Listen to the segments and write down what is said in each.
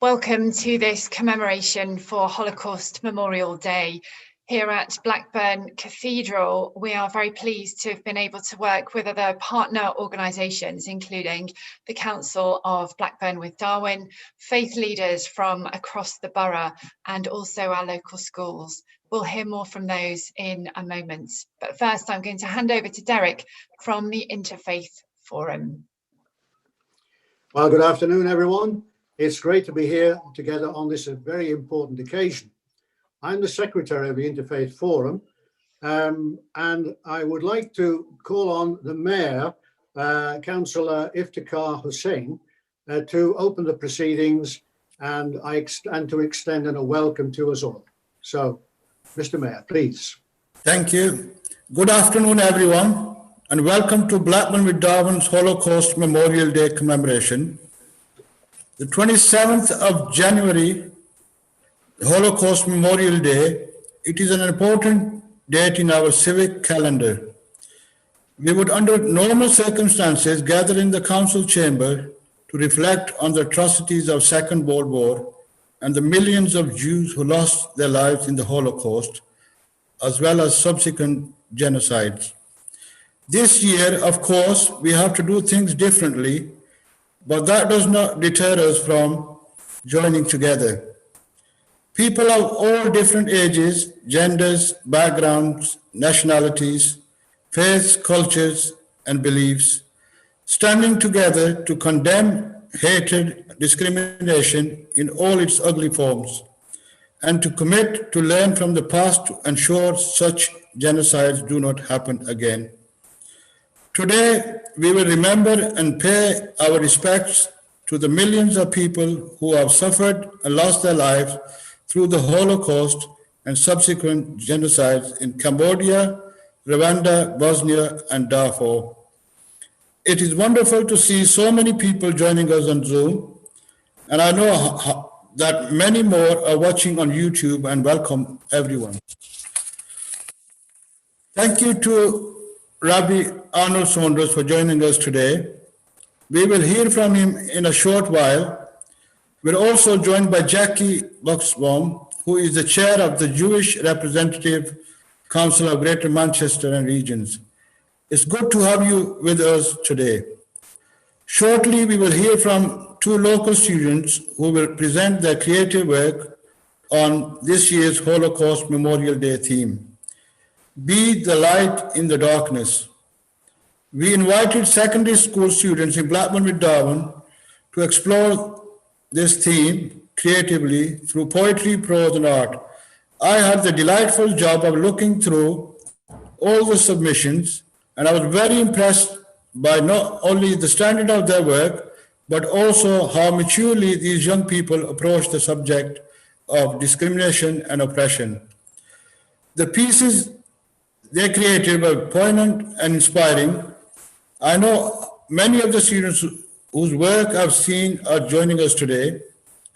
Welcome to this commemoration for Holocaust Memorial Day. Here at Blackburn Cathedral, we are very pleased to have been able to work with other partner organisations, including the Council of Blackburn with Darwen, faith leaders from across the borough, and also our local schools. We'll hear more from those in a moment. But first, I'm going to hand over to Derek from the Interfaith Forum. Well, good afternoon, everyone. It's great to be here together on this very important occasion. I'm the secretary of the Interfaith Forum, and I would like to call on the Mayor, Councillor Iftikhar Hussain, to open the proceedings and to extend a welcome to us all. So, Mr. Mayor, please. Thank you. Good afternoon, everyone, and welcome to Blackburn with Darwen's Holocaust Memorial Day commemoration. The 27th of January, Holocaust Memorial Day, it is an important date in our civic calendar. We would, under normal circumstances, gather in the council chamber to reflect on the atrocities of Second World War and the millions of Jews who lost their lives in the Holocaust, as well as subsequent genocides. This year, of course, we have to do things differently, but that does not deter us from joining together. People of all different ages, genders, backgrounds, nationalities, faiths, cultures, and beliefs, standing together to condemn hatred, discrimination in all its ugly forms, and to commit to learn from the past to ensure such genocides do not happen again. Today, we will remember and pay our respects to the millions of people who have suffered and lost their lives through the Holocaust and subsequent genocides in Cambodia, Rwanda, Bosnia, and Darfur. It is wonderful to see so many people joining us on Zoom, and I know that many more are watching on YouTube, and welcome everyone. Thank you to Rabbi Arnold Saunders for joining us today. We will hear from him in a short while. We're also joined by Jackie Buxbaum, who is the chair of the Jewish Representative Council of Greater Manchester and Regions. It's good to have you with us today. Shortly, we will hear from two local students who will present their creative work on this year's Holocaust Memorial Day theme. Be the light in the darkness. We invited secondary school students in Blackburn with Darwen to explore this theme creatively through poetry, prose, and art. I had the delightful job of looking through all the submissions, and I was very impressed by not only the standard of their work, but also how maturely these young people approach the subject of discrimination and oppression. The pieces they created were poignant and inspiring. I know many of the students whose work I've seen are joining us today,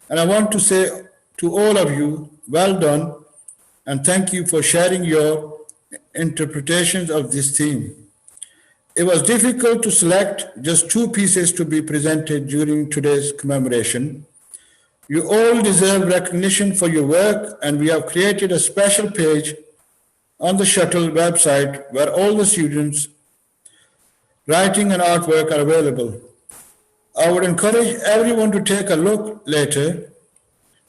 and I want to say to all of you, well done, and thank you for sharing your interpretations of this theme. It was difficult to select just two pieces to be presented during today's commemoration. You all deserve recognition for your work, and we have created a special page on the Shuttle website where all the students' writing and artwork are available. I would encourage everyone to take a look later.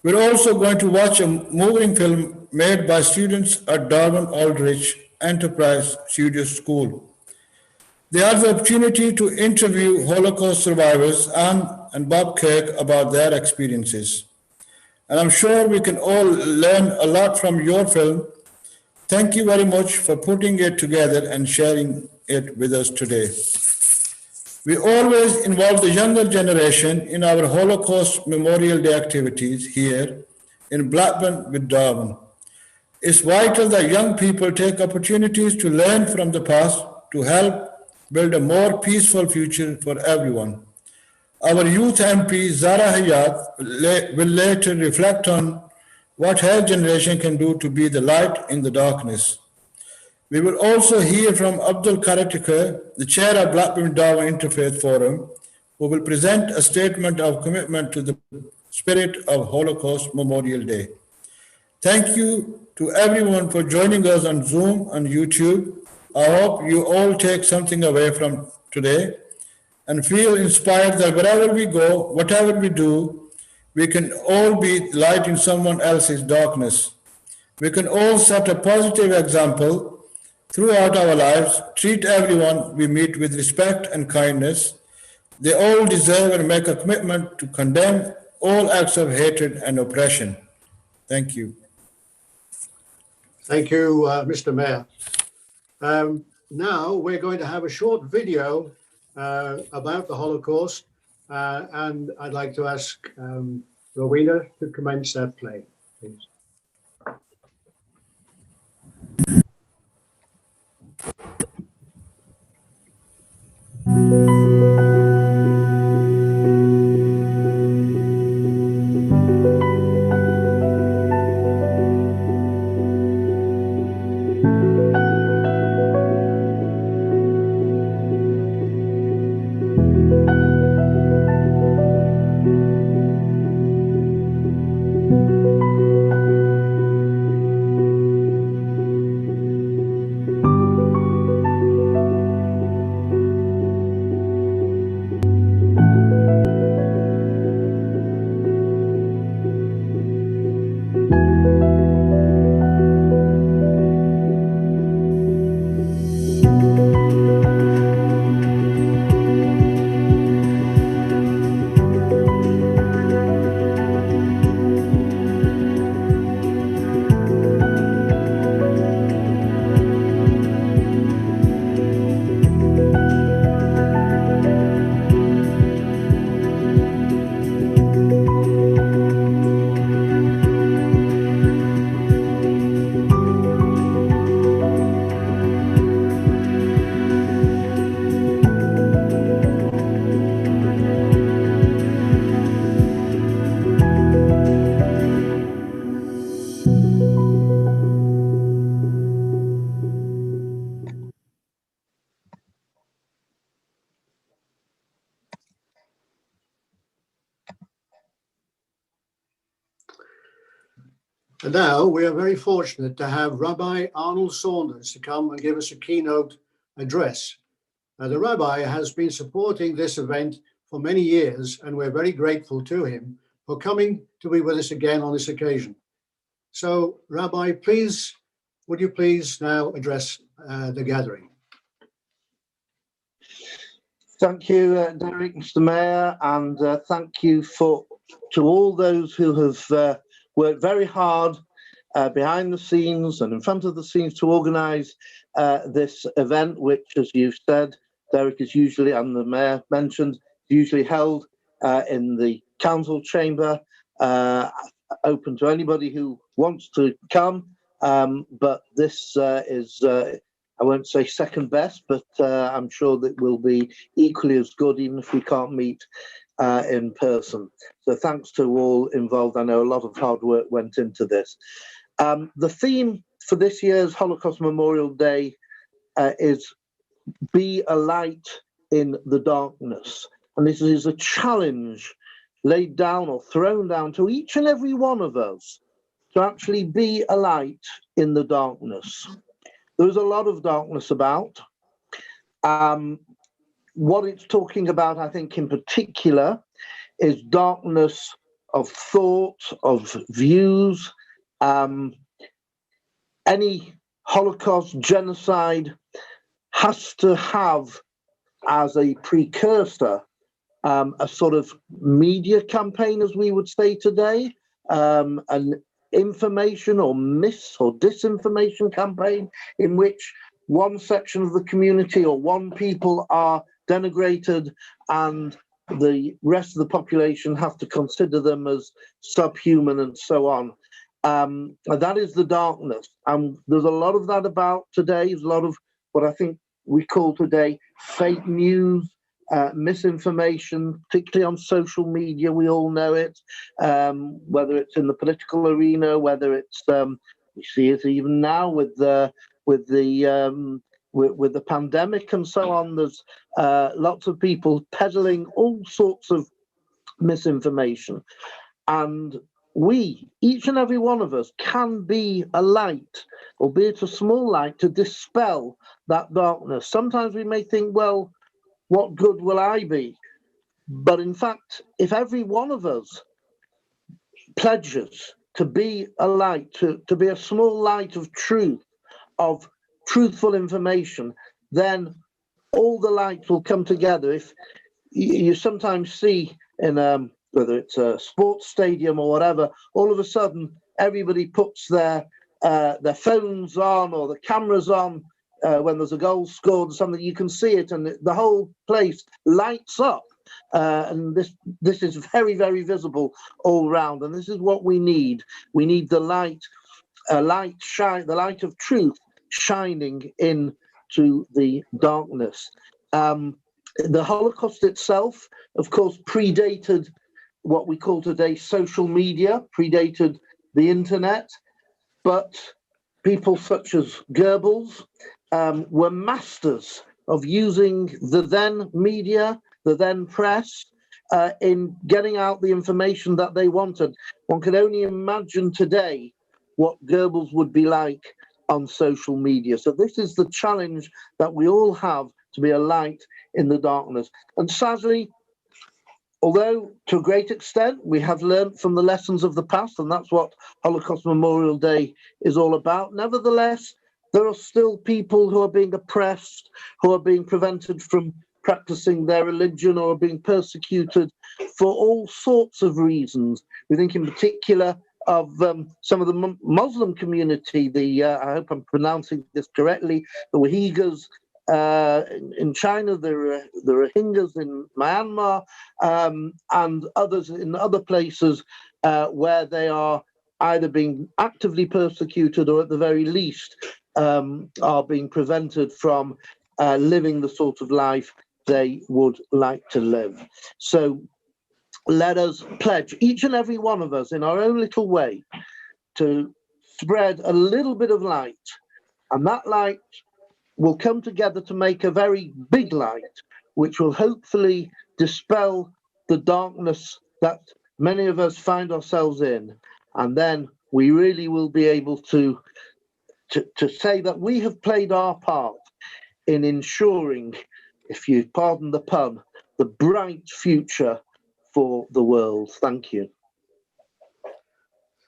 We're also going to watch a moving film made by students at Darwen Aldrich Enterprise Studio School. They had the opportunity to interview Holocaust survivors, Anne and Bob Kirk, about their experiences. And I'm sure we can all learn a lot from your film. Thank you very much for putting it together and sharing it with us today. We always involve the younger generation in our Holocaust Memorial Day activities here in Blackburn with Darwen. It's vital that young people take opportunities to learn from the past to help build a more peaceful future for everyone. Our youth MP, Zara Hayat, will later reflect on what her generation can do to be the light in the darkness. We will also hear from Abdul Karatikar, the chair of Blackburn Darwen Interfaith Forum, who will present a statement of commitment to the spirit of Holocaust Memorial Day. Thank you to everyone for joining us on Zoom and YouTube. I hope you all take something away from today and feel inspired that wherever we go, whatever we do, we can all be light in someone else's darkness. We can all set a positive example throughout our lives, treat everyone we meet with respect and kindness. They all deserve and make a commitment to condemn all acts of hatred and oppression. Thank you. Thank you, Mr. Mayor. Now we're going to have a short video about the Holocaust, and I'd like to ask Rowena to commence that play, please. And now we are very fortunate to have Rabbi Arnold Saunders to come and give us a keynote address. The Rabbi has been supporting this event for many years, and we're very grateful to him for coming to be with us again on this occasion. So, Rabbi, please, would you please now address the gathering? Thank you, Derek, Mr. Mayor, and thank you to all those who have worked very hard behind the scenes and in front of the scenes to organise this event, which, as you've said, Derek, is usually, and the Mayor mentioned, usually held in the council chamber, open to anybody who wants to come. But this is, I won't say second best, but I'm sure that will be equally as good, even if we can't meet in person. So thanks to all involved. I know a lot of hard work went into this. The theme for this year's Holocaust Memorial Day is Be a Light in the Darkness. And this is a challenge laid down or thrown down to each and every one of us to actually be a light in the darkness. There's a lot of darkness about. What it's talking about, I think, in particular, is darkness of thought, of views. Any Holocaust genocide has to have as a precursor a sort of media campaign, as we would say today, an information or or disinformation campaign in which one section of the community or one people are denigrated and the rest of the population have to consider them as subhuman and so on. That is the darkness. And there's a lot of that about today. There's a lot of what I think we call today fake news, misinformation, particularly on social media. We all know it, whether it's in the political arena, whether it's we see it even now with the pandemic and so on. There's lots of people peddling all sorts of misinformation. And we, each and every one of us, can be a light, albeit a small light, to dispel that darkness. Sometimes we may think, well, what good will I be? But in fact, if every one of us pledges to be a light, to be a small light of truth, of truthful information, then all the lights will come together. If you sometimes see in whether it's a sports stadium or whatever, all of a sudden everybody puts their phones on or the cameras on when there's a goal scored or something, you can see it and the whole place lights up. And this is very, very visible all round. And this is what we need. We need the light, the light of truth shining into the darkness. The Holocaust itself, of course, predated what we call today social media, predated the internet, but people such as Goebbels were masters of using the then media, the then press, in getting out the information that they wanted. One can only imagine today what Goebbels would be like on social media. So this is the challenge that we all have, to be a light in the darkness. And sadly, although to a great extent we have learned from the lessons of the past, and that's what Holocaust Memorial Day is all about, nevertheless, there are still people who are being oppressed, who are being prevented from practicing their religion or being persecuted for all sorts of reasons. We think in particular of some of the Muslim community, I hope I'm pronouncing this correctly, the Uyghurs in China, the Rohingyas in Myanmar, and others in other places where they are either being actively persecuted or at the very least are being prevented from living the sort of life they would like to live. So let us pledge, each and every one of us in our own little way, to spread a little bit of light, and that light will come together to make a very big light, which will hopefully dispel the darkness that many of us find ourselves in. And then we really will be able to say that we have played our part in ensuring, if you pardon the pun, the bright future for the world. Thank you.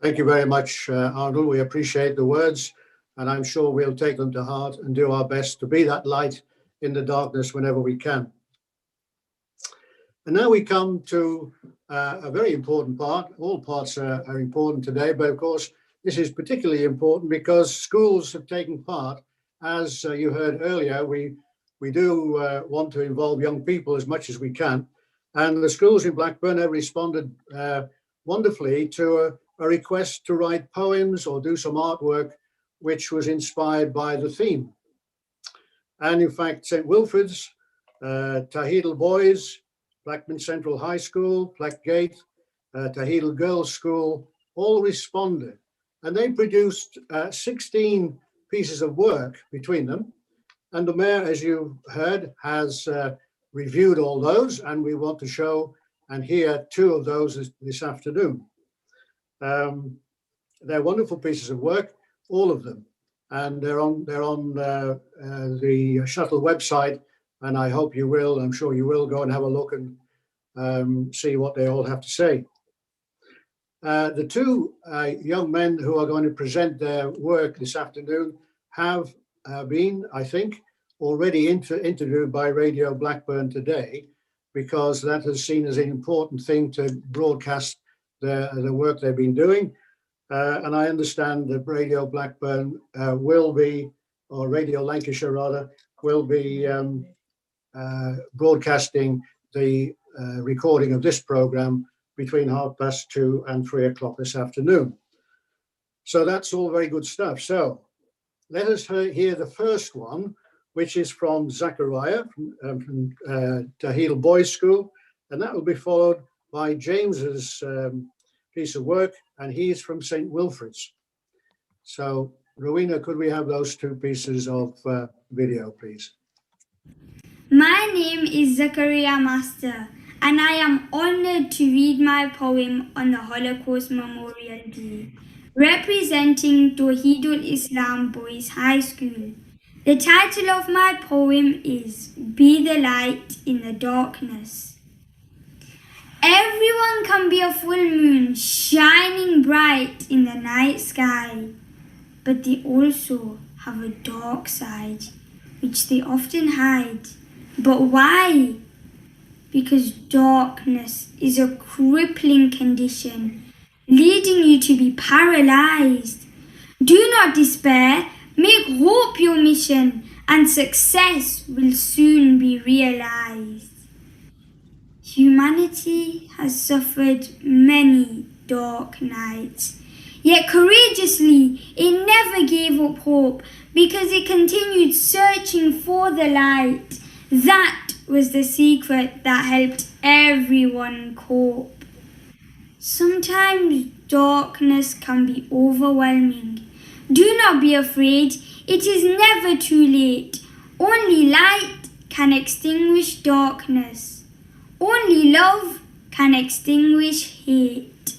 Thank you very much, Arnold. We appreciate the words, and I'm sure we'll take them to heart and do our best to be that light in the darkness whenever we can. And now we come to a very important part. All parts are important today, but of course, this is particularly important because schools have taken part. As you heard earlier, we do want to involve young people as much as we can. And the schools in Blackburn have responded wonderfully to a request to write poems or do some artwork which was inspired by the theme. And in fact, St. Wilfrid's, Tahidal Boys, Blackburn Central High School, Blackgate, Tahidal Girls School, all responded. And they produced 16 pieces of work between them. And the mayor, as you heard, has reviewed all those, and we want to show and hear two of those this afternoon. They're wonderful pieces of work, all of them, and they're on the Shuttle website, and I hope you will, I'm sure you will go and have a look and see what they all have to say. The two young men who are going to present their work this afternoon have been, I think, already interviewed by Radio Blackburn today, because that is seen as an important thing to broadcast the work they've been doing. And I understand that Radio Blackburn will be, or Radio Lancashire rather, will be broadcasting the recording of this programme between 2:30 and 3 o'clock this afternoon. So that's all very good stuff. So let us hear the first one, which is from Zachariah from Tahidal Boys School, and that will be followed by James's piece of work, and he's from St. Wilfrid's. So, Rowena, could we have those two pieces of video, please? My name is Zachariah Master. and I am honoured to read my poem on the Holocaust Memorial Day, representing Tawheedul Islam Boys High School. The title of my poem is Be the Light in the Darkness. Everyone can be a full moon shining bright in the night sky, but they also have a dark side, which they often hide. But why? Because darkness is a crippling condition, leading you to be paralyzed. Do not despair, make hope your mission, and success will soon be realized. Humanity has suffered many dark nights, yet courageously it never gave up hope because it continued searching for the light. That was the secret that helped everyone cope. Sometimes darkness can be overwhelming. Do not be afraid, it is never too late. Only light can extinguish darkness. Only love can extinguish hate.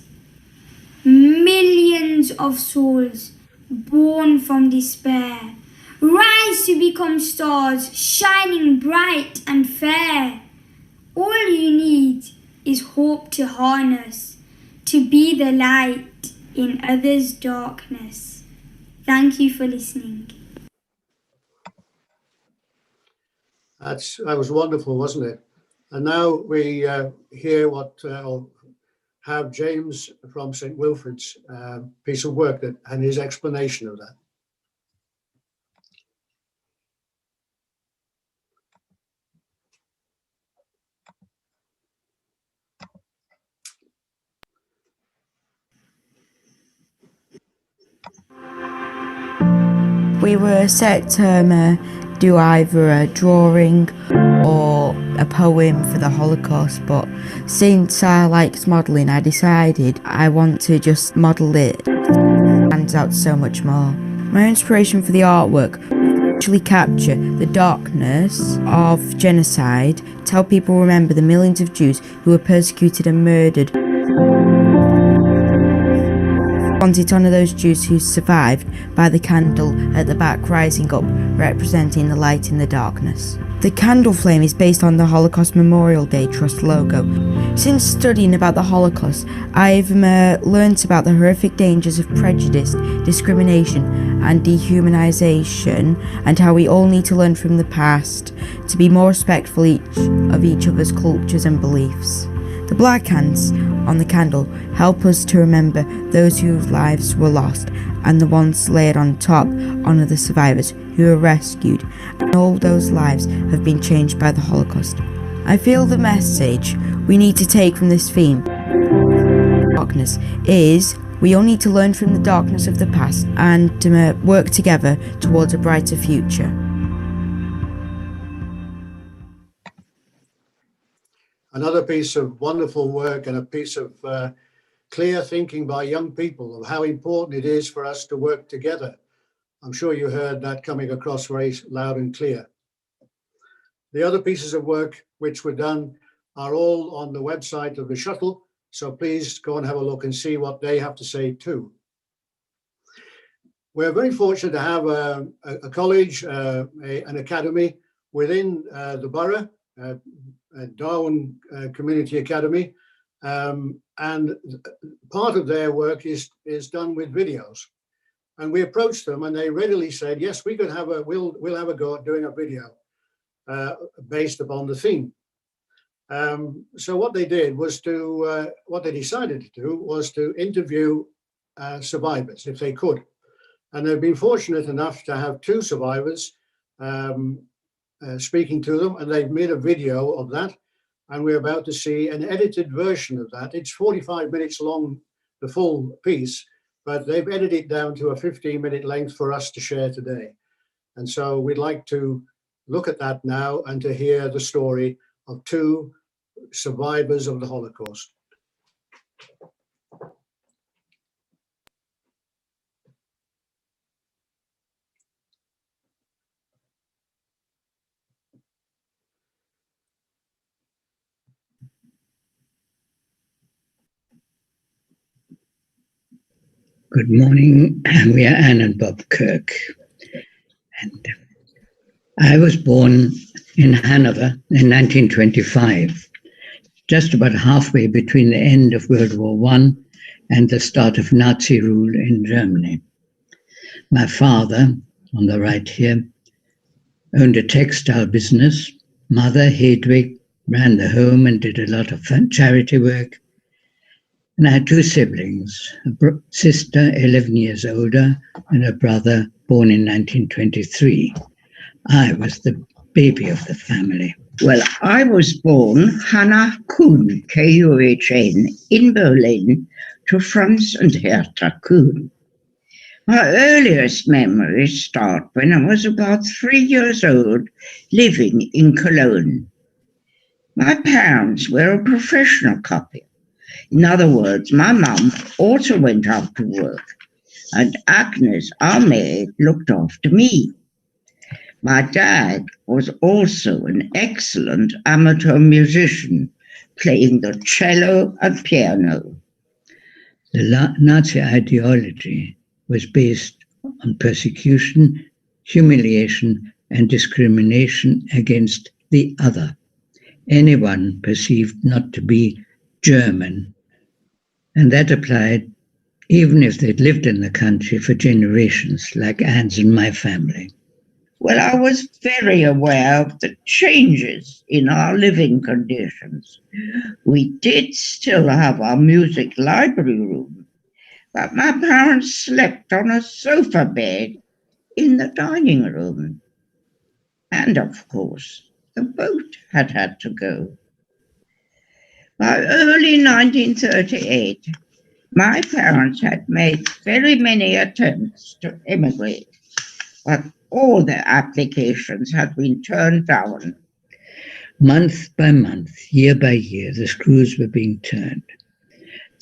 Millions of souls born from despair rise to become stars, shining bright and fair. All you need is hope to harness, to be the light in others' darkness. Thank you for listening. That was wonderful, wasn't it? And now we hear or have James from St. Wilfrid's piece of work and his explanation of that. We were set to do either a drawing or a poem for the Holocaust, but since I liked modelling, I decided I want to just model it. It stands out so much more. My inspiration for the artwork actually capture the darkness of genocide, to help people remember the millions of Jews who were persecuted and murdered. I wanted to honour those Jews who survived by the candle at the back rising up, representing the light in the darkness. The candle flame is based on the Holocaust Memorial Day Trust logo. Since studying about the Holocaust, I've learnt about the horrific dangers of prejudice, discrimination and dehumanisation, and how we all need to learn from the past to be more respectful of each other's cultures and beliefs. The black hands on the candle help us to remember those whose lives were lost, and the ones layered on top honour the survivors who were rescued, and all those lives have been changed by the Holocaust. I feel the message we need to take from this theme, darkness, is we all need to learn from the darkness of the past and work together towards a brighter future. Another piece of wonderful work and a piece of clear thinking by young people of how important it is for us to work together. I'm sure you heard that coming across very loud and clear. The other pieces of work which were done are all on the website of the shuttle, so please go and have a look and see what they have to say too. We're very fortunate to have a college, an academy within the borough, Darwin Community Academy, and part of their work is done with videos. And we approached them, and they readily said, "Yes, we could have we'll have a go at doing a video based upon the theme." So what they did was what they decided to do was to interview survivors if they could, and they've been fortunate enough to have 2 survivors speaking to them, and they've made a video of that, and we're about to see an edited version of that. It's 45 minutes long, the full piece, but they've edited it down to a 15-minute length for us to share today. And so we'd like to look at that now and to hear the story of 2 survivors of the Holocaust. Good morning. We are Anne and Bob Kirk. And I was born in Hanover in 1925, just about halfway between the end of World War I and the start of Nazi rule in Germany. My father, on the right here, owned a textile business. Mother, Hedwig, ran the home and did a lot of charity work. And I had two siblings, a sister 11 years older and a brother born in 1923. I was the baby of the family. Well, I was born Hannah Kuhn, Kuhn, in Berlin to Franz and Hertha Kuhn. My earliest memories start when I was about 3 years old, living in Cologne. My parents were a professional couple. In other words, my mum also went out to work, and Agnes, our maid, looked after me. My dad was also an excellent amateur musician, playing the cello and piano. The Nazi ideology was based on persecution, humiliation, and discrimination against the other, anyone perceived not to be German. And that applied even if they'd lived in the country for generations, like Anne's and my family. Well, I was very aware of the changes in our living conditions. We did still have our music library room, but my parents slept on a sofa bed in the dining room. And of course, the boat had to go. By early 1938, my parents had made very many attempts to emigrate, but all their applications had been turned down. Month by month, year by year, the screws were being turned.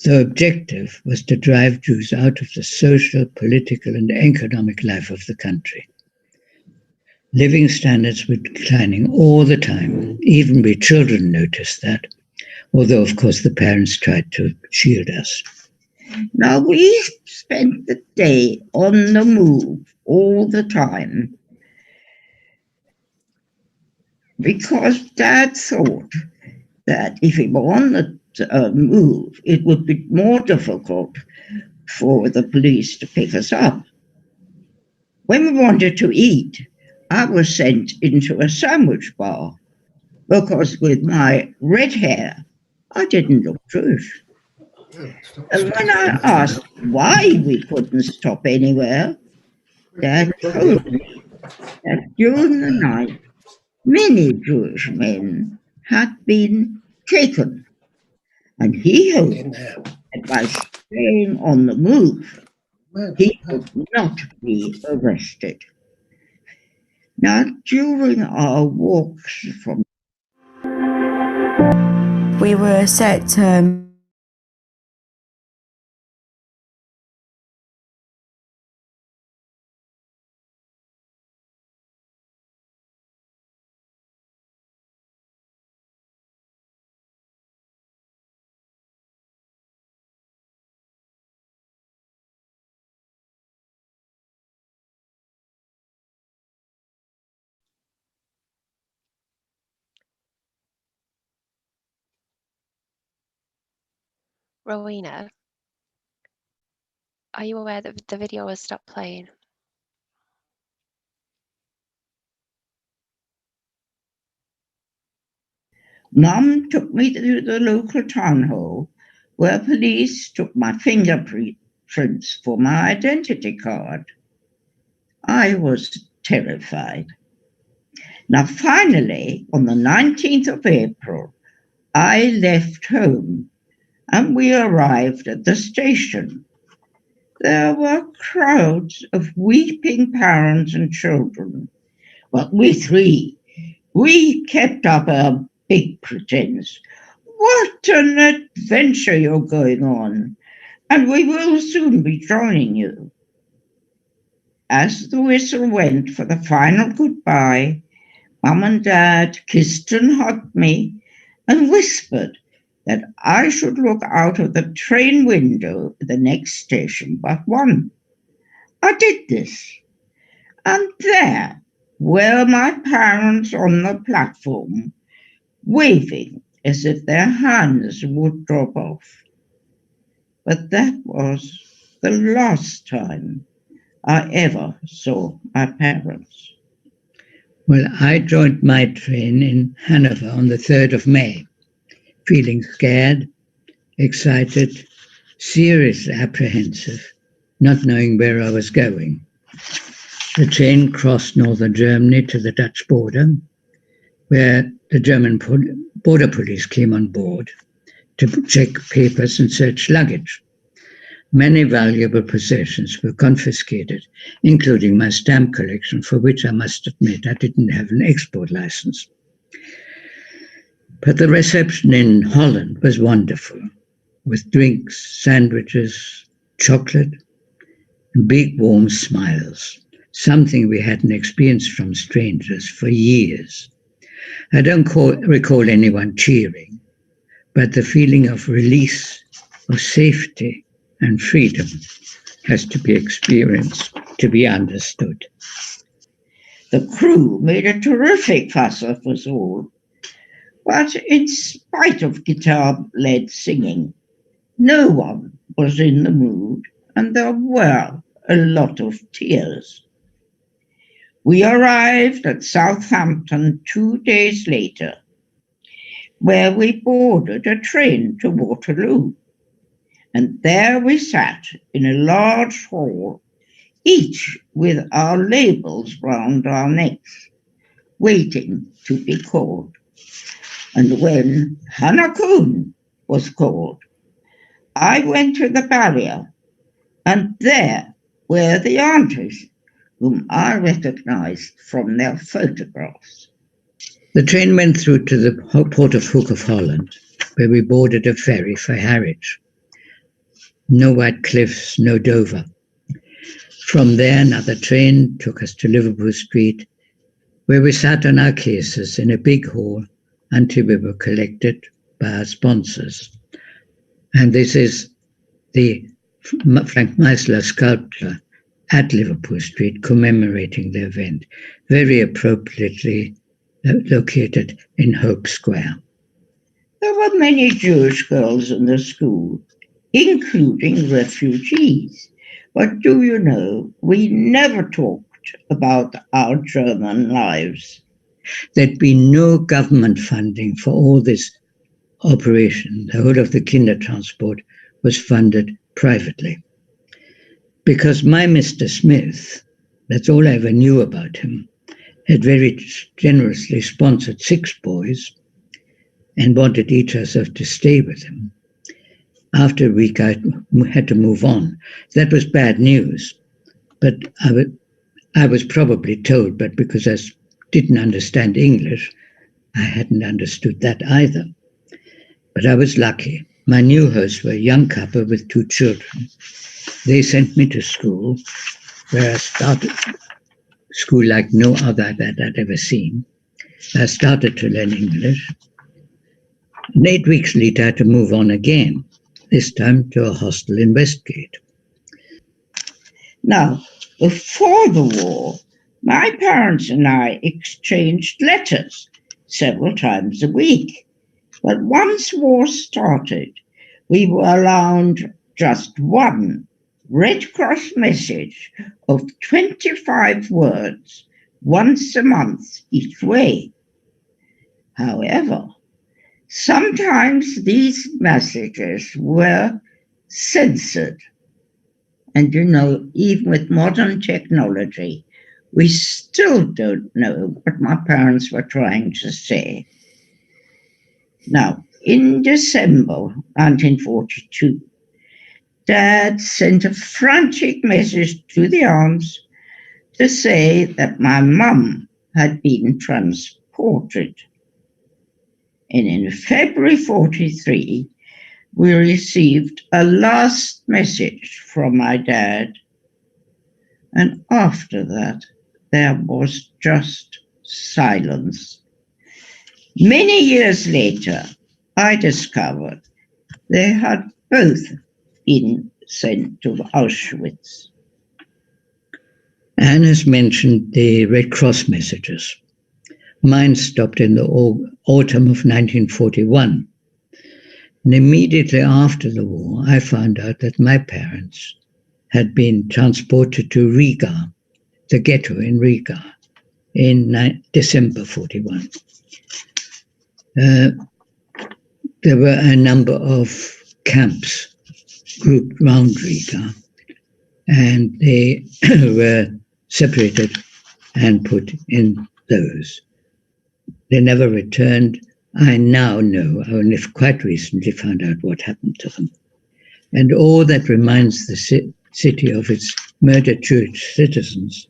The objective was to drive Jews out of the social, political, and economic life of the country. Living standards were declining all the time. Even we children noticed that, although, of course, the parents tried to shield us. Now, we spent the day on the move all the time because Dad thought that if we were on the move, it would be more difficult for the police to pick us up. When we wanted to eat, I was sent into a sandwich bar because with my red hair, I didn't look Jewish. And when I asked why we couldn't stop anywhere, Dad told me that during the night, many Jewish men had been taken, and he hoped that by staying on the move, he would not be arrested. Now, during our walks from... We were set Rowena, are you aware that the video has stopped playing? Mum took me to the local town hall where police took my fingerprints for my identity card. I was terrified. Now, finally, on the 19th of April, I left home and we arrived at the station. There were crowds of weeping parents and children, but we three, we kept up our big pretense. What an adventure you're going on, and we will soon be joining you. As the whistle went for the final goodbye, Mum and Dad kissed and hugged me and whispered that I should look out of the train window at the next station but one. I did this, and there were my parents on the platform, waving as if their hands would drop off. But that was the last time I ever saw my parents. Well, I joined my train in Hanover on the 3rd of May, feeling scared, excited, seriously apprehensive, not knowing where I was going. The train crossed northern Germany to the Dutch border, where the German border police came on board to check papers and search luggage. Many valuable possessions were confiscated, including my stamp collection, for which I must admit I didn't have an export license. But the reception in Holland was wonderful, with drinks, sandwiches, chocolate, and big warm smiles, something we hadn't experienced from strangers for years. I don't recall anyone cheering, but the feeling of release, of safety, and freedom has to be experienced to be understood. The crew made a terrific fuss of us all, but in spite of guitar-led singing, no one was in the mood, and there were a lot of tears. We arrived at Southampton 2 days later, where we boarded a train to Waterloo. And there we sat in a large hall, each with our labels round our necks, waiting to be called. And when Hannah Kuhn was called, I went to the barrier, and there were the aunties, whom I recognized from their photographs. The train went through to the port of Hook of Holland, where we boarded a ferry for Harwich. No white cliffs, no Dover. From there, another train took us to Liverpool Street, where we sat on our cases in a big hall until we were collected by our sponsors. And this is the Frank Meisler sculpture at Liverpool Street commemorating the event, very appropriately located in Hope Square. There were many Jewish girls in the school, including refugees. But do you know, we never talked about our German lives. There'd been no government funding for all this operation. The whole of the kinder transport was funded privately. Because my Mr. Smith, that's all I ever knew about him, had very generously sponsored 6 boys and wanted each of us to stay with him. After a week, I had to move on. That was bad news, but I was probably told, but because I didn't understand English, I hadn't understood that either. But I was lucky. My new hosts were a young couple with 2 children. They sent me to school, where I started school like no other that I'd ever seen. I started to learn English. And 8 weeks later, I had to move on again, this time to a hostel in Westgate. Now, before the war, my parents and I exchanged letters several times a week. But once war started, we were allowed just one Red Cross message of 25 words once a month each way. However, sometimes these messages were censored. And you know, even with modern technology, we still don't know what my parents were trying to say. Now, in December 1942, Dad sent a frantic message to the aunts to say that my mum had been transported. And in February 43, we received a last message from my dad. And after that, there was just silence. Many years later, I discovered they had both been sent to Auschwitz. Anne has mentioned the Red Cross messages. Mine stopped in the autumn of 1941. And immediately after the war, I found out that my parents had been transported to Riga, the ghetto in Riga, in December 41. There were a number of camps grouped around Riga, and they were separated and put in those. They never returned. I now know, I only quite recently found out what happened to them. And all that reminds the city of its murdered Jewish citizens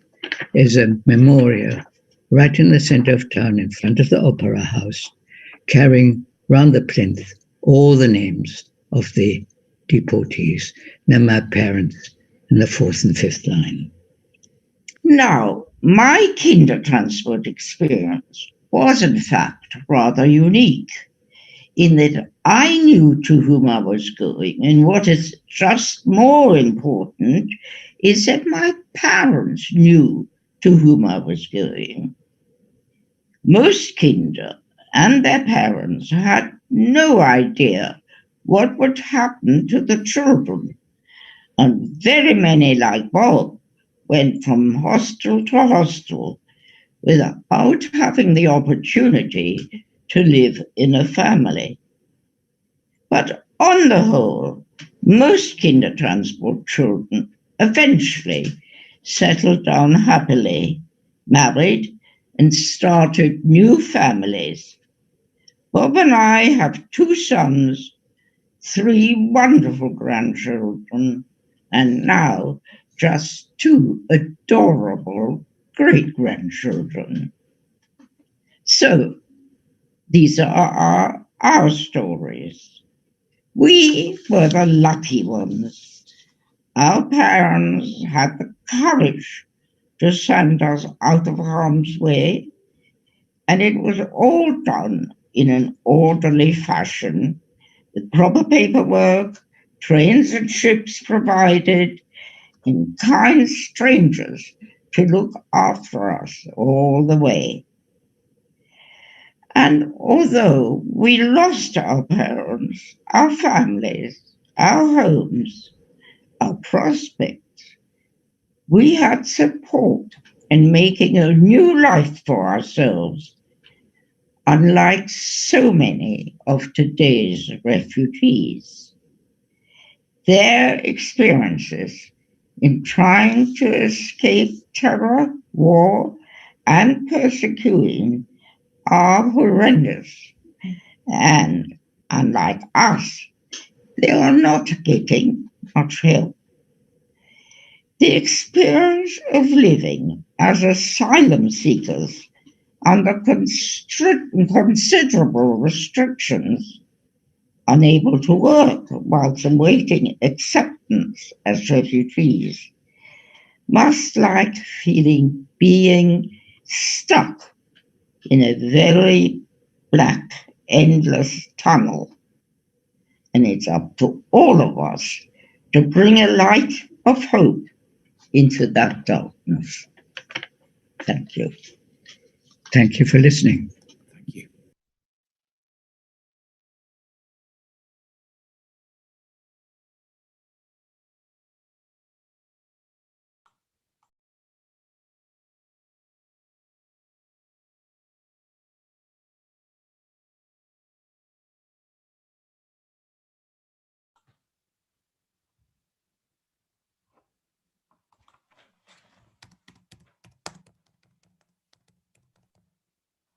is a memorial right in the center of town in front of the Opera House, carrying round the plinth all the names of the deportees. They're my parents in the 4th and 5th line. Now, my Kindertransport experience was in fact rather unique in that I knew to whom I was going, and what is just more important is that my parents knew to whom I was going. Most Kinder and their parents had no idea what would happen to the children, and very many, like Bob, went from hostel to hostel without having the opportunity to live in a family. But on the whole, most Kindertransport children eventually settled down happily, married, and started new families. Bob and I have 2 sons, 3 wonderful grandchildren, and now just 2 adorable great-grandchildren. So these are our stories. We were the lucky ones. Our parents had the courage to send us out of harm's way, and it was all done in an orderly fashion, with proper paperwork, trains and ships provided, and kind strangers to look after us all the way. And although we lost our parents, our families, our homes, our prospects, we had support in making a new life for ourselves, unlike so many of today's refugees. Their experiences in trying to escape terror, war, and persecution are horrendous. And unlike us, they are not getting much help. The experience of living as asylum seekers under considerable restrictions, unable to work whilst awaiting acceptance as refugees, must like being stuck in a very black, endless tunnel. And it's up to all of us to bring a light of hope into that darkness. Thank you. Thank you for listening. Thank you.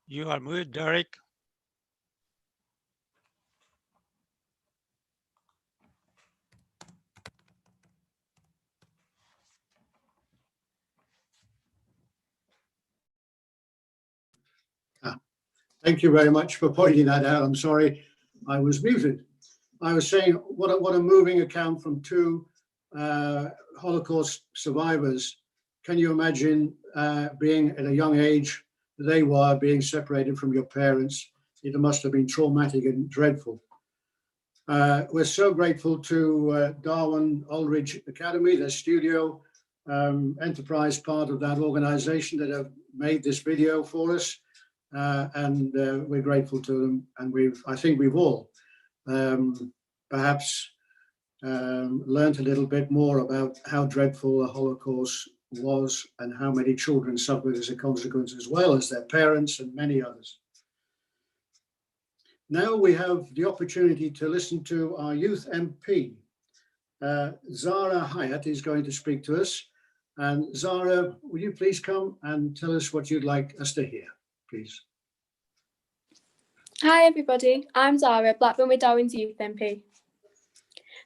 You are muted, Derek. Thank you very much for pointing that out. I'm sorry I was muted. I was saying what a moving account from 2 Holocaust survivors. Can you imagine being at a young age, they were being separated from your parents? It must have been traumatic and dreadful. We're so grateful to Darwin Aldridge Academy, their studio enterprise part of that organization that have made this video for us. And we're grateful to them. And I think we've all perhaps learned a little bit more about how dreadful the Holocaust was and how many children suffered as a consequence, as well as their parents and many others. Now we have the opportunity to listen to our youth MP. Zara Hyatt is going to speak to us. And Zara, will you please come and tell us what you'd like us to hear, please? Hi everybody, I'm Zara, Blackburn with Darwin's Youth MP.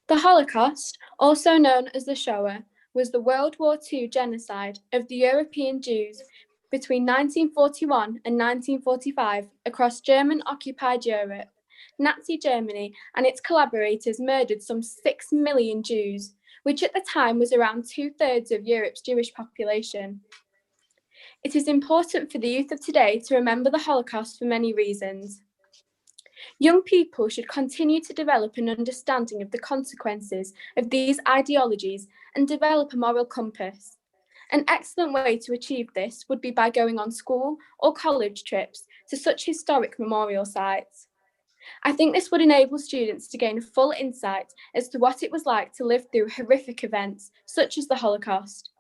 The Holocaust, also known as the Shoah, was the World War II genocide of the European Jews between 1941 and 1945 across German-occupied Europe. Nazi Germany and its collaborators murdered some 6 million Jews, which at the time was around 2/3 of Europe's Jewish population. It is important for the youth of today to remember the Holocaust for many reasons. Young people should continue to develop an understanding of the consequences of these ideologies and develop a moral compass. An excellent way to achieve this would be by going on school or college trips to such historic memorial sites. I think this would enable students to gain a full insight as to what it was like to live through horrific events such as the Holocaust.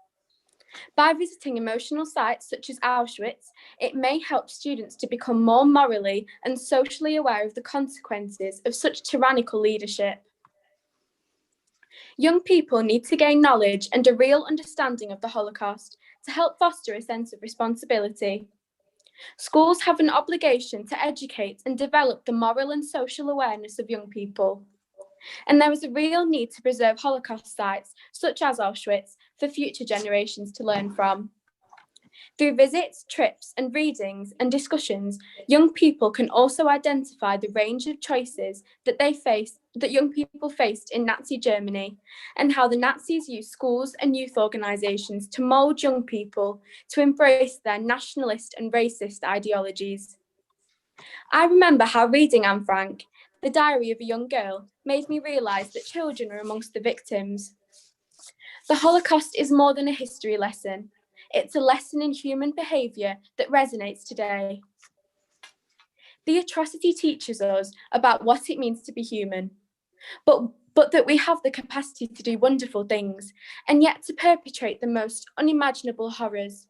By visiting emotional sites such as Auschwitz, it may help students to become more morally and socially aware of the consequences of such tyrannical leadership. Young people need to gain knowledge and a real understanding of the Holocaust to help foster a sense of responsibility. Schools have an obligation to educate and develop the moral and social awareness of young people. And there is a real need to preserve Holocaust sites, such as Auschwitz, for future generations to learn from. Through visits, trips, and readings and discussions, young people can also identify the range of choices that young people faced in Nazi Germany, and how the Nazis used schools and youth organisations to mould young people to embrace their nationalist and racist ideologies. I remember how reading Anne Frank, The Diary of a Young Girl, made me realise that children are amongst the victims. The Holocaust is more than a history lesson. It's a lesson in human behaviour that resonates today. The atrocity teaches us about what it means to be human, but that we have the capacity to do wonderful things, and yet to perpetrate the most unimaginable horrors.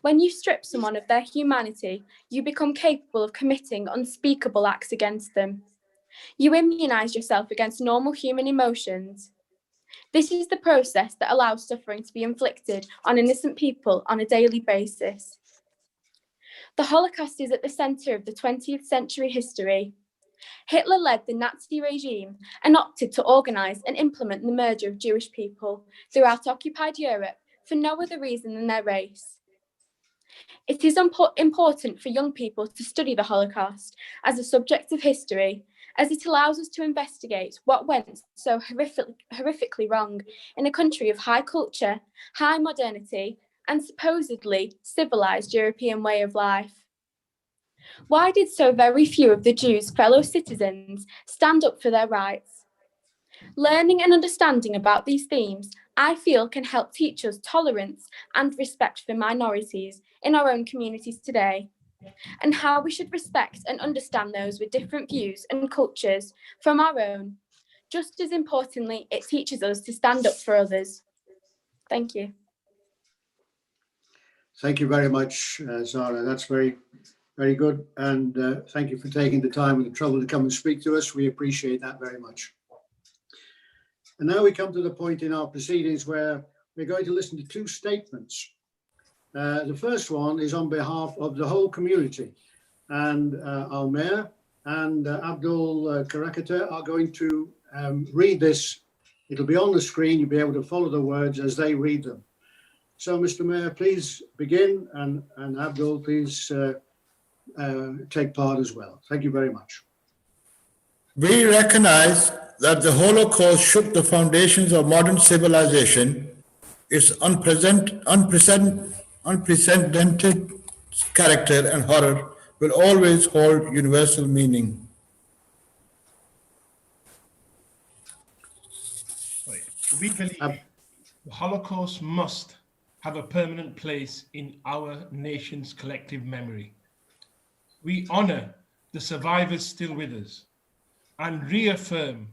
When you strip someone of their humanity, you become capable of committing unspeakable acts against them. You immunise yourself against normal human emotions. This is the process that allows suffering to be inflicted on innocent people on a daily basis. The Holocaust is at the centre of the 20th century history. Hitler led the Nazi regime and opted to organise and implement the murder of Jewish people throughout occupied Europe for no other reason than their race. It is important for young people to study the Holocaust as a subject of history, as it allows us to investigate what went so horrifically wrong in a country of high culture, high modernity, and supposedly civilised European way of life. Why did so very few of the Jews' fellow citizens stand up for their rights? Learning and understanding about these themes, I feel, can help teach us tolerance and respect for minorities in our own communities today, and how we should respect and understand those with different views and cultures from our own. Just as importantly, it teaches us to stand up for others. Thank you. Thank you very much, Zara. That's very, very good. And thank you for taking the time and the trouble to come and speak to us. We appreciate that very much. And now we come to the point in our proceedings where we're going to listen to two statements. The first one is on behalf of the whole community, and our mayor and Abdul Karakata are going to read this. It'll be on the screen. You'll be able to follow the words as they read them. So, Mr. Mayor, please begin, and Abdul, please take part as well. Thank you very much. We recognize that the Holocaust shook the foundations of modern civilization. Its unprecedented character and horror will always hold universal meaning. We believe the Holocaust must have a permanent place in our nation's collective memory. We honor the survivors still with us and reaffirm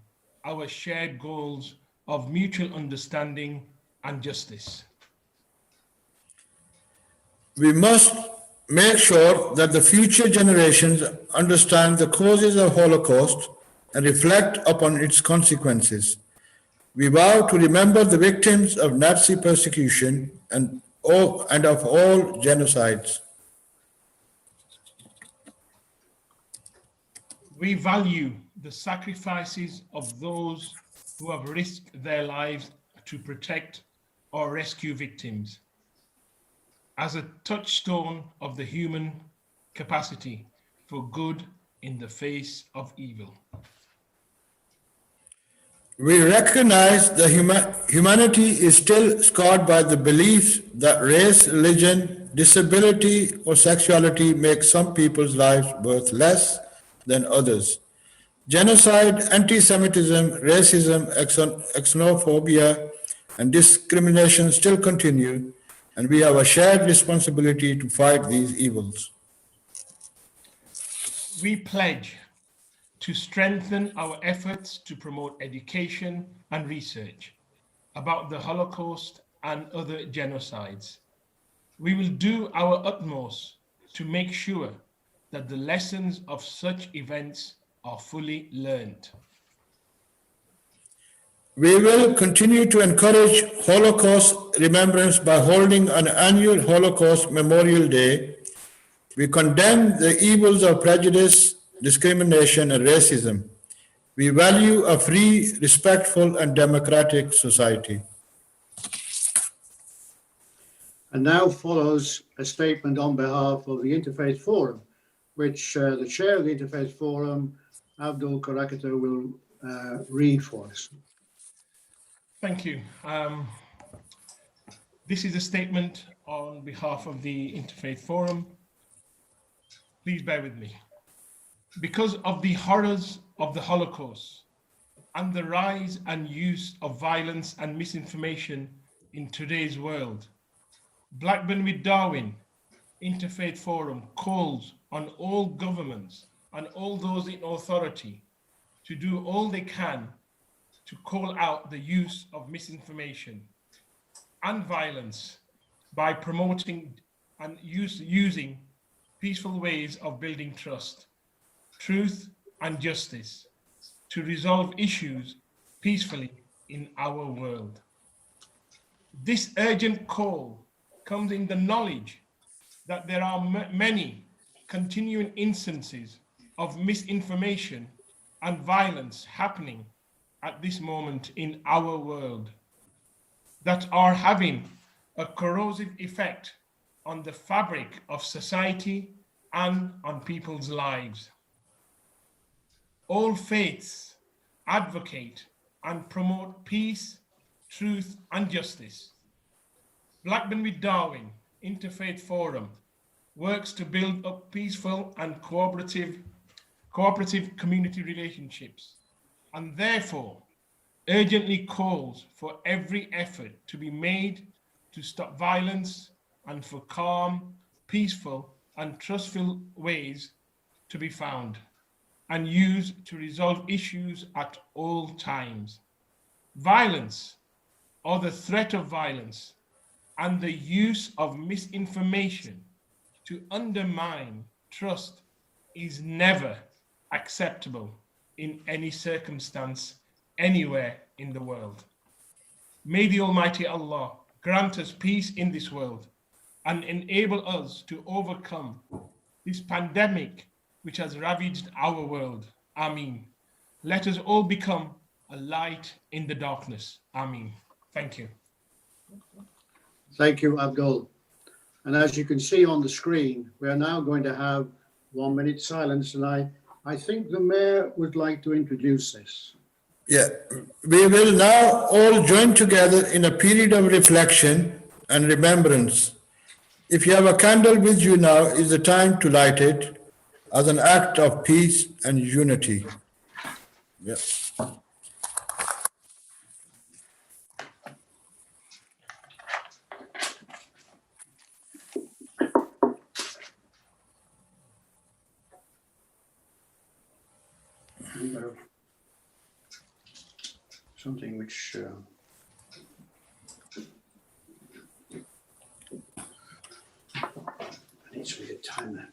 our shared goals of mutual understanding and justice. We must make sure that the future generations understand the causes of Holocaust and reflect upon its consequences. We vow to remember the victims of Nazi persecution and of all genocides. We value the sacrifices of those who have risked their lives to protect or rescue victims as a touchstone of the human capacity for good in the face of evil. We recognize that humanity is still scarred by the beliefs that race, religion, disability, or sexuality make some people's lives worth less than others. Genocide, anti-Semitism, racism, xenophobia, and discrimination still continue, and we have a shared responsibility to fight these evils. We pledge to strengthen our efforts to promote education and research about the Holocaust and other genocides. We will do our utmost to make sure that the lessons of such events are fully learned. We will continue to encourage Holocaust remembrance by holding an annual Holocaust Memorial Day. We condemn the evils of prejudice, discrimination, and racism. We value a free, respectful, and democratic society. And now follows a statement on behalf of the Interfaith Forum, which the chair of the Interfaith Forum, Abdul Karakata, will read for us. Thank you. This is a statement on behalf of the Interfaith Forum. Please bear with me. Because of the horrors of the Holocaust and the rise and use of violence and misinformation in today's world, Blackburn with Darwin Interfaith Forum calls on all governments and all those in authority to do all they can to call out the use of misinformation and violence by promoting and using peaceful ways of building trust, truth, and justice to resolve issues peacefully in our world. This urgent call comes in the knowledge that there are many continuing instances of misinformation and violence happening at this moment in our world that are having a corrosive effect on the fabric of society and on people's lives. All faiths advocate and promote peace, truth, and justice. Blackburn with Darwin Interfaith Forum works to build up peaceful and cooperative community relationships, and therefore urgently calls for every effort to be made to stop violence and for calm, peaceful, and trustful ways to be found and used to resolve issues at all times. Violence, or the threat of violence, and the use of misinformation to undermine trust is never acceptable in any circumstance, anywhere in the world. May the Almighty Allah grant us peace in this world and enable us to overcome this pandemic which has ravaged our world. Ameen. Let us all become a light in the darkness. Ameen. Thank you. Thank you, Abdul. And as you can see on the screen, we are now going to have 1 minute silence, and I think the Mayor would like to introduce this. Yeah, we will now all join together in a period of reflection and remembrance. If you have a candle with you now, is the time to light it as an act of peace and unity. Yeah. something which needs to be a timer.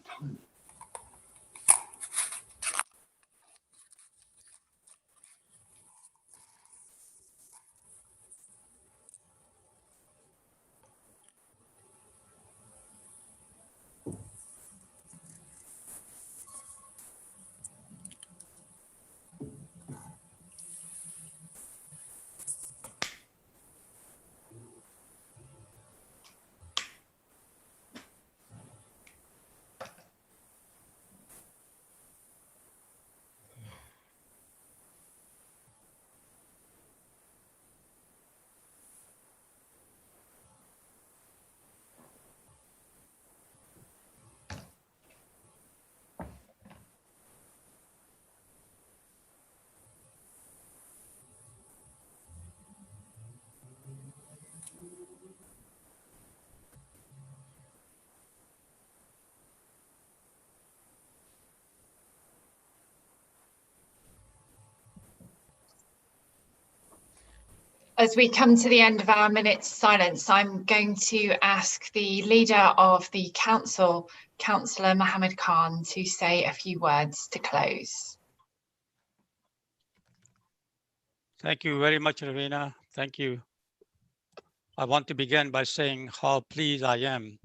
As we come to the end of our minute's silence, I'm going to ask the leader of the council, Councillor Mohammed Khan, to say a few words to close. Thank you very much, Ravina. Thank you. I want to begin by saying how pleased I am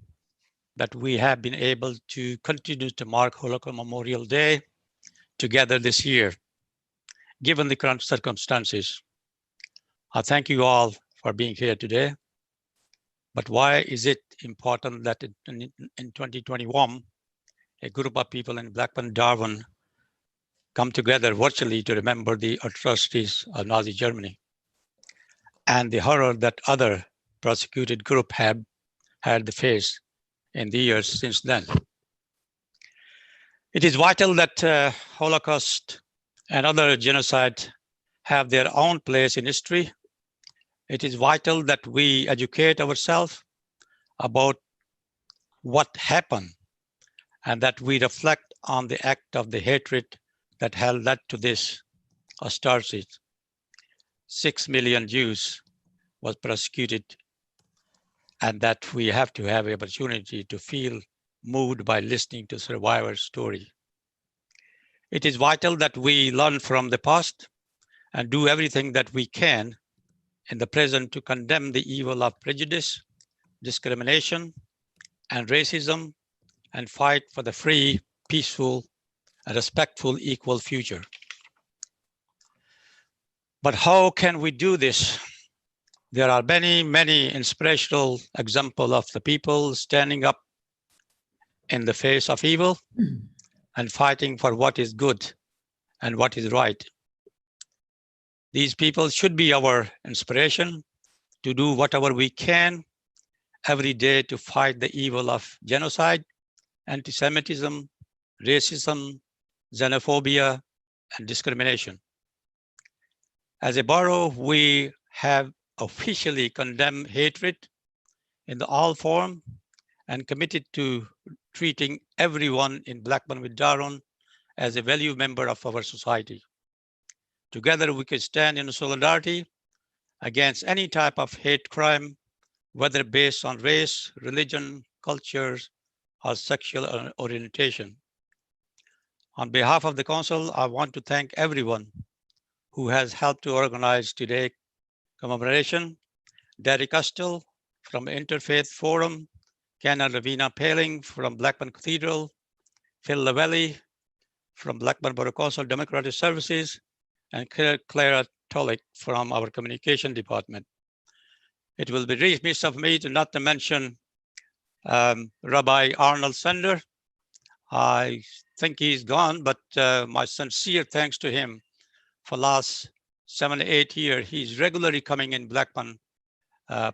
that we have been able to continue to mark Holocaust Memorial Day together this year, given the current circumstances. I thank you all for being here today. But why is it important that in 2021, a group of people in Blackburn, Darwin, come together virtually to remember the atrocities of Nazi Germany and the horror that other prosecuted groups have had to face in the years since then? It is vital that Holocaust and other genocide have their own place in history. It is vital that we educate ourselves about what happened and that we reflect on the act of the hatred that had led to this atrocity. 6 million Jews was persecuted, and that we have to have an opportunity to feel moved by listening to survivors' story. It is vital that we learn from the past and do everything that we can in the present to condemn the evil of prejudice, discrimination, and racism, and fight for the free, peaceful, and respectful equal future. But how can we do this? There are many, many inspirational examples of the people standing up in the face of evil and fighting for what is good and what is right. These people should be our inspiration to do whatever we can every day to fight the evil of genocide, anti-Semitism, racism, xenophobia, and discrimination. As a borough, we have officially condemned hatred in all form and committed to treating everyone in Blackburn with Darwin as a valued member of our society. Together, we can stand in solidarity against any type of hate crime, whether based on race, religion, cultures, or sexual orientation. On behalf of the council, I want to thank everyone who has helped to organize today's commemoration. Derek Custel from Interfaith Forum, Ken and Ravina Paling from Blackburn Cathedral, Phil Lavelli from Blackburn Borough Council Democratic Services, and Clara Tolik from our communication department. It will be remiss of me to not to mention Rabbi Arnold Sender. I think he's gone, but my sincere thanks to him for last 7 to 8 years. He's regularly coming in Blackburn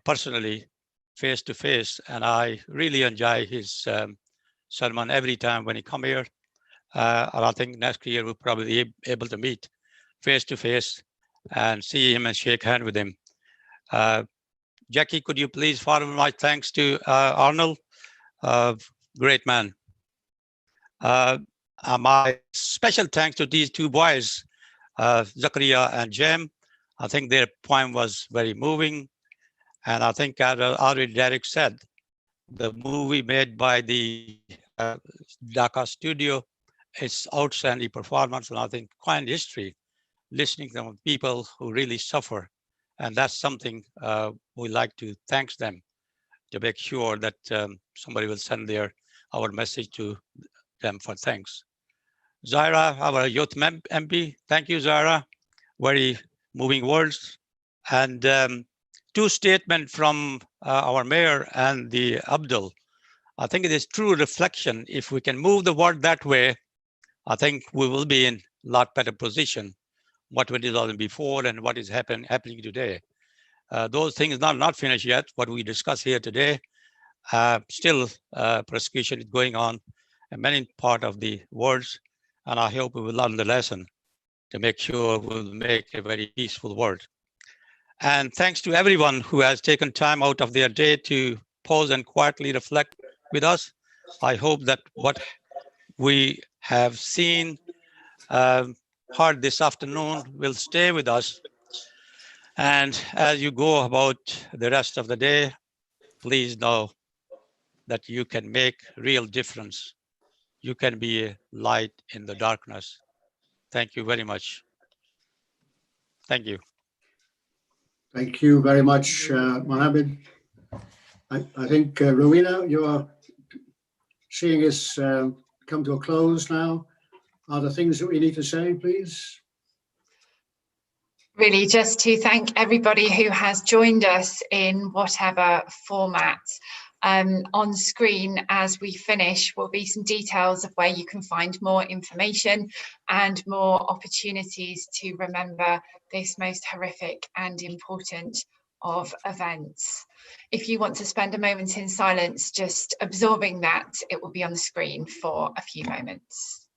personally, face to face, and I really enjoy his sermon every time when he come here. And I think next year we'll probably be able to meet face to face and see him and shake hands with him. Jackie, could you please forward my thanks to Arnold? Great man. My special thanks to these two boys, Zakaria and Jem. I think their poem was very moving. And I think, as already Derek said, the movie made by the Dhaka studio, it's outstanding performance, and I think quite history, listening to people who really suffer. And that's something we like to thank them, to make sure that somebody will send our message to them for thanks. Zaira, our youth MP, thank you, Zaira. Very moving words. And two statements from our mayor and the Abdul. I think it is true reflection. If we can move the world that way, I think we will be in a lot better position what we did before and what is happening today. Those things not finished yet, what we discuss here today. Still persecution is going on in many part of the world, and I hope we will learn the lesson to make sure we'll make a very peaceful world. And thanks to everyone who has taken time out of their day to pause and quietly reflect with us. I hope that what we have seen, heard this afternoon will stay with us. And as you go about the rest of the day, please know that you can make real difference. You can be a light in the darkness. Thank you very much. Thank you. Thank you very much, Mohammed. I think, Rowena, you are seeing us come to a close now. Are there things that we need to say, please? Really just to thank everybody who has joined us in whatever format. On screen as we finish will be some details of where you can find more information and more opportunities to remember this most horrific and important of events. If you want to spend a moment in silence just absorbing that, it will be on the screen for a few moments.